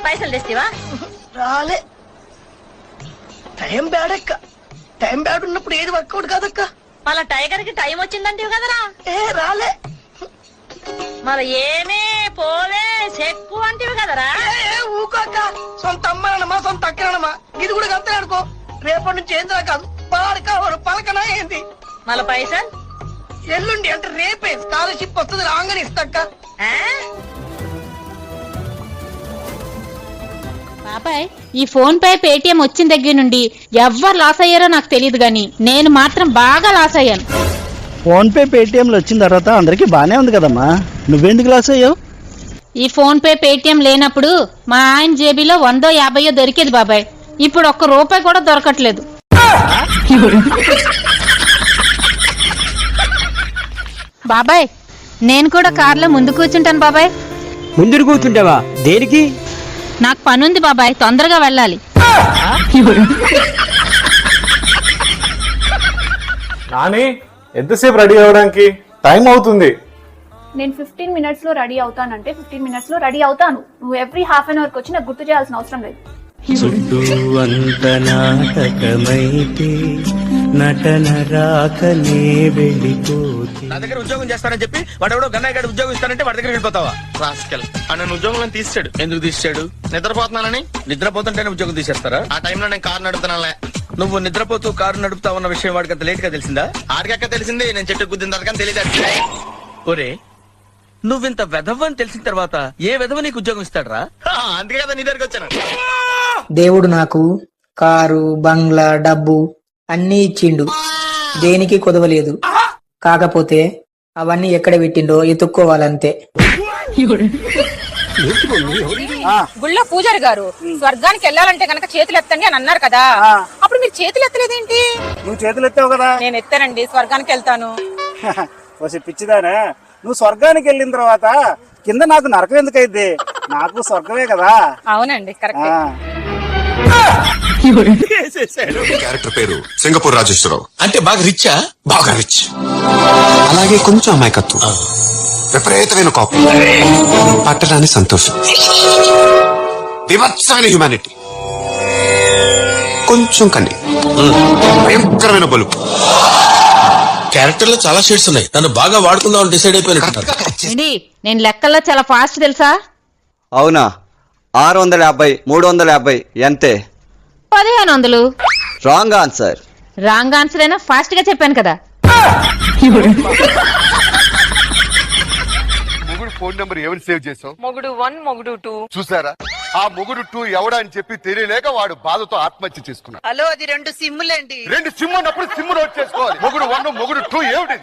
పైసలు తెస్తావా? రాలే. Time bad అక్క. టైం బ్యాడ్ ఉన్నప్పుడు ఏది వర్కౌట్ కాదక్క. మళ్ళా టైగర్ కి టైం వచ్చిందంటివి కదరా? రాలే. మరి ఏమే పోవే చెక్కు అంటివి కదరా? ఊకోక. సొంత అమ్మనమ్మా సొంత అక్కనమ్మా ఇది కూడా కలుతాయి అనుకో. రేపటి నుంచి ఏంద్రా కాదు పాడక పలకనా ఏంది. మళ్ళా పైసలు ఎల్లుండి అంటే రేపే స్కాలర్షిప్ వస్తుంది రాగానే ఇస్తాక్క. బాబాయ్, ఈ ఫోన్ పే పేటిఎం వచ్చిన దగ్గర నుండి ఎవ్వరు లాస్ అయ్యారో నాకు తెలియదు గాని నేను మాత్రం బాగా లాస్ అయ్యాను. ఫోన్ పే పేటిఎంలు వచ్చిన తర్వాత అందరికి బానే ఉంది కదమ్మా, నువ్వెందుకు లాస్ అయ్యావు? ఈ ఫోన్ పే పేటిఎం లేనప్పుడు మా ఆయన జేబీలో 100-50 దొరికేది బాబాయ్. ఇప్పుడు ₹1 కూడా దొరకట్లేదు. బాబాయ్, నేను కూడా కార్లో ముందు కూర్చుంటాను బాబాయ్. ముందు కూర్చుంటావా? దేనికి? నాకు పనుంది బాబాయ్, తొందరగా వెళ్ళాలి. నాని ఎంతసేపు రెడీ అవడానికి? టైం అవుతుంది. నేను 15 minutes లో రెడీ అవుతానంటే 15 minutes లో రెడీ అవుతాను. నువ్వు ఎవ్రీ హాఫ్ అన్ అవర్ కి వచ్చి నాకు గుర్తు చేయాల్సిన అవసరం లేదు. చుట్టూ అంత నాటకమైతే నటన రాకనే వెళ్ళిపోతే. నా దగ్గర ఉద్యోగం చేస్తానని చెప్పి వాడెవడో గన్నయ్య గారి ఉద్యోగం ఇస్తానంటే వాడి దగ్గర వెళ్ళిపోతావా? రాస్కెల్. నన్ను ఉద్యోగం తీసాడు. ఎందుకు తీసాడు? నిద్రపోతున్నానని. నిద్రపోతుంటేనే ఉద్యోగం తీసేస్తారా? ఆ టైంలో నేను కారు నడుపుతున్నానులే. నువ్వు నిద్రపోతూ కారు నడుపుతా ఉన్న విషయం వాడికి అంత లేట్ గా తెలిసిందా? ఆడికక్క తెలిసింది, నేను చెట్టు గుద్దిన తర్వాత తెలియదు. ఒరే, నువ్వింత వెధవని తెలిసిన తర్వాత ఏ వెధవ నీకు ఉద్యోగం ఇస్తాడరా? అందుకే కదా నీ దగ్గరికి వచ్చాను. దేవుడు నాకు కారు, బంగ్లా, డబ్బు అన్నీ ఇచ్చిండు, దేనికి కుదవలేదు. కాకపోతే అవన్నీ ఎక్కడ పెట్టిండో ఎత్తుక్కోవాలంతే. గుళ్ళో పూజారి గారు స్వర్గానికి వెళ్ళాలంటే గనక చేతులు ఎత్తండి అని అన్నారు కదా, అప్పుడు మీరు చేతులు ఎత్తలేదేంటి? నువ్వు చేతులు ఎత్తావు కదా. నేను ఎత్తానండి, స్వర్గానికి వెళ్తాను. పిచ్చిదానే, నువ్వు స్వర్గానికి వెళ్ళిన తర్వాత కింద నాకు నరకం ఎందుకైద్ది? నాకు స్వర్గమే కదా. అవునండి, కరెక్ట్. క్యారెక్టర్ పేరు సింగపూర్ రాజేశ్వరరావు. అంటే బాగా రిచ్చా? బాగా రిచ్, అలాగే కొంచెం అమాయకత్వం, విపరీతమైన కోపం, పట్టడానికి సంతోషం, వివత్సమైన హ్యుమానిటీ, కొంచెం కన్ని, భయంకరమైన బలుపు. క్యారెక్టర్ లో చాలా షేడ్స్ ఉన్నాయి. నన్ను బాగా వాడుకుందాం డిసైడ్ అయిపోయినట్టు. నేను లెక్కల్లో చాలా ఫాస్ట్ తెలుసా? అవునా? 650, 350 ఎంతే? 1500. Wrong answer. రాంగ్ ఆన్సర్ అయినా ఫాస్ట్ గా చెప్పాను కదా. మొగుడు ఫోన్ నంబర్ ఎవరు సేవ్ చేసావు? మొగుడు 1, మొగుడు 2. చూసారా, ఆ మొగుడు 2 ఎవడా అని చెప్పి తెలియలేక వాడు బాధతో ఆత్మహత్య చేసుకున్నాడు. హలో, అది 2 సిమ్ములేండి. 2 సిమ్ అన్నప్పుడు సిమ్ నోట్ చేసుకోవాలి. మొగుడు 1, మొగుడు 2 ఏమిటి?